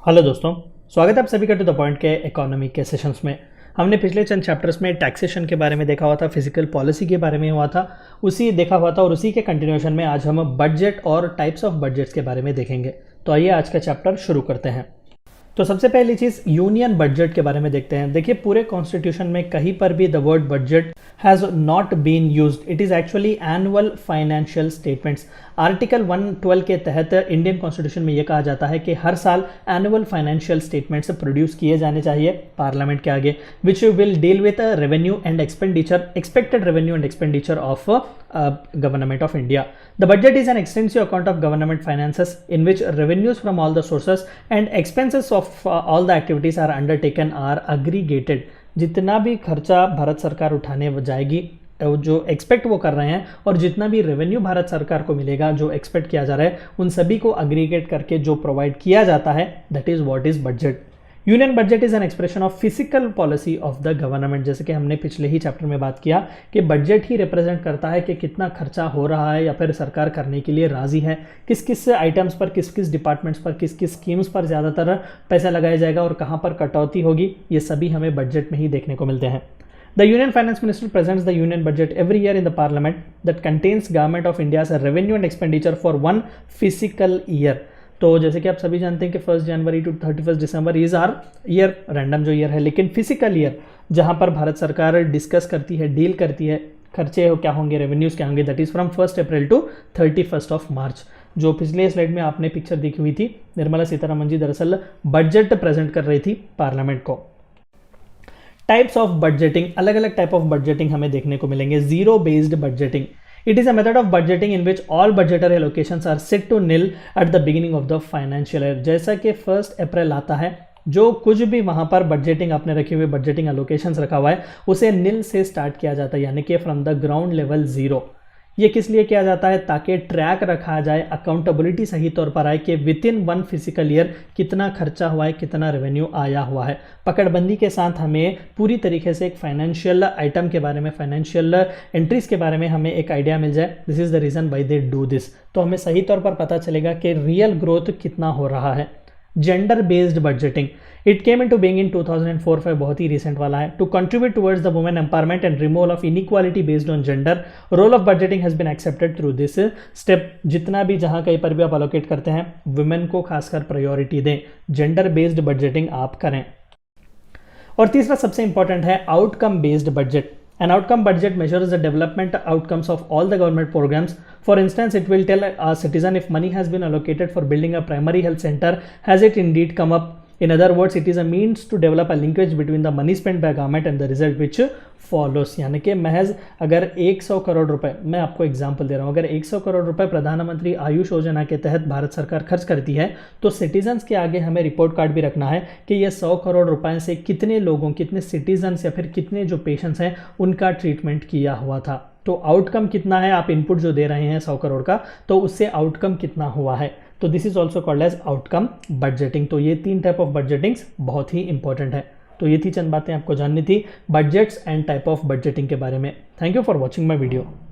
Hello दोस्तों, स्वागत है आप सभी का टू द पॉइंट के इकोनॉमी के सेशंस में। हमने पिछले चंद चैप्टर्स में टैक्सेशन के बारे में देखा हुआ था, फिजिकल पॉलिसी के बारे में हुआ था, उसी देखा हुआ था और उसी के कंटिन्यूएशन में आज हम बजट और टाइप्स ऑफ बजट्स के बारे में देखेंगे। तो आइए आज का चैप्टर शुरू करते हैं। तो सबसे पहली चीज़ यूनियन बजट के बारे में देखते हैं। देखिए, पूरे कॉन्स्टिट्यूशन में कहीं पर भी the word budget has not been used, it is actually annual financial statements. Article 112 के तहत इंडियन कॉन्स्टिट्यूशन में यह कहा जाता है कि हर साल एनुअल फाइनेंशियल स्टेटमेंट्स प्रोड्यूस किए जाने चाहिए पार्लियामेंट के आगे, which will deal with revenue and expenditure, expected revenue and expenditure of government of India. The budget is an extensive account of government finances in which revenues from all the sources and expenses of all the activities are undertaken are aggregated. जितना भी खर्चा भारत सरकार उठाने जाएगी, जो expect वो कर रहे हैं, और जितना भी रेवेन्यू भारत सरकार को मिलेगा जो एक्सपेक्ट किया जा रहा है, उन सभी को अग्रीगेट करके जो प्रोवाइड किया जाता है, that is what is budget. Union budget is an expression of physical policy of the government. जैसे कि हमने पिछले ही चैप्टर में बात किया कि बजट ही रिप्रेजेंट करता है कि कितना खर्चा हो रहा है या फिर सरकार करने के लिए राजी है, किस किस आइटम्स पर, किस किस डिपार्टमेंट्स पर, किस किस स्कीम्स पर ज़्यादातर पैसा लगाया जाएगा और कहाँ पर कटौती होगी, ये सभी हमें बजट में ही देखने को मिलते हैं। The Union Finance Minister presents the Union Budget every year in the Parliament that contains Government of India's revenue and expenditure for one fiscal year. तो जैसे कि आप सभी जानते हैं कि 1 January to 31 December is our year, random जो year है, लेकिन फिजिकल ईयर जहां पर भारत सरकार डिस्कस करती है, डील करती है, खर्चे क्या होंगे, रेवेन्यूज क्या होंगे, that is from 1 April to 31 of March. जो पिछले स्लाइड में आपने पिक्चर देखी हुई थी, निर्मला सीतारमण जी दरअसल बजट प्रेजेंट कर रही थी पार्लियामेंट को। टाइप्स ऑफ बजटिंग, अलग अलग टाइप ऑफ बजटिंग हमें देखने को मिलेंगे। Zero based budgeting, it is a method of budgeting in which all budgetary allocations are set to nil at the beginning of the financial year। जैसा कि 1 अप्रैल आता है, जो कुछ भी वहां पर बजटिंग आपने रखे हुए, बजटिंग एलोकेशंस रखा हुआ है, उसे निल से स्टार्ट किया जाता है, यानी कि from the ground level zero. ये किस लिए किया जाता है? ताकि ट्रैक रखा जाए, अकाउंटेबिलिटी सही तौर पर आए कि with in one physical year कितना खर्चा हुआ है, कितना रेवेन्यू आया हुआ है। पकड़बंदी के साथ हमें पूरी तरीके से एक फाइनेंशियल आइटम के बारे में, फाइनेंशियल एंट्रीज के बारे में हमें एक आइडिया मिल जाए। This is the reason why they do this. तो हमें सही तौर पर पता चलेगा कि रियल ग्रोथ कितना हो रहा है। Gender based budgeting, it came into being in 2004-5, बहुत ही रिसेंट वाला है। To contribute towards the women empowerment and removal of inequality based on gender, role of budgeting has been accepted through this step. जितना भी जहां कहीं पर भी आप अलोकेट करते हैं, वुमेन को खासकर प्रायोरिटी दें, जेंडर बेस्ड बजटिंग आप करें। और तीसरा सबसे इंपॉर्टेंट है outcome based budget. An outcome budget measures the development outcomes of all the government programs. For instance, it will tell a citizen if money has been allocated for building a primary health center, has it indeed come up? In other words, it is a means to develop a linkage between the money spent by government and the result which follows। यानी कि महज अगर 100 करोड़ रुपए, मैं आपको example दे रहा हूँ, अगर 100 करोड़ रुपए प्रधानमंत्री आयुष योजना के तहत भारत सरकार खर्च करती है, तो सिटीजन्स के आगे हमें रिपोर्ट कार्ड भी रखना है कि ये 100 करोड़ रुपए से कितने लोगों, कितने सिटीजन्स या फिर कितने जो पेशेंट्स हैं उनका ट्रीटमेंट किया हुआ था। तो आउटकम कितना है, आप इनपुट जो दे रहे हैं 100 करोड़ का, तो उससे आउटकम कितना हुआ है। तो this is also called as outcome budgeting. तो ये 3 टाइप ऑफ बजटिंग्स बहुत ही इंपॉर्टेंट है। तो ये थी चंद बातें आपको जाननी थी budgets and type of budgeting के बारे में। Thank you for watching my video.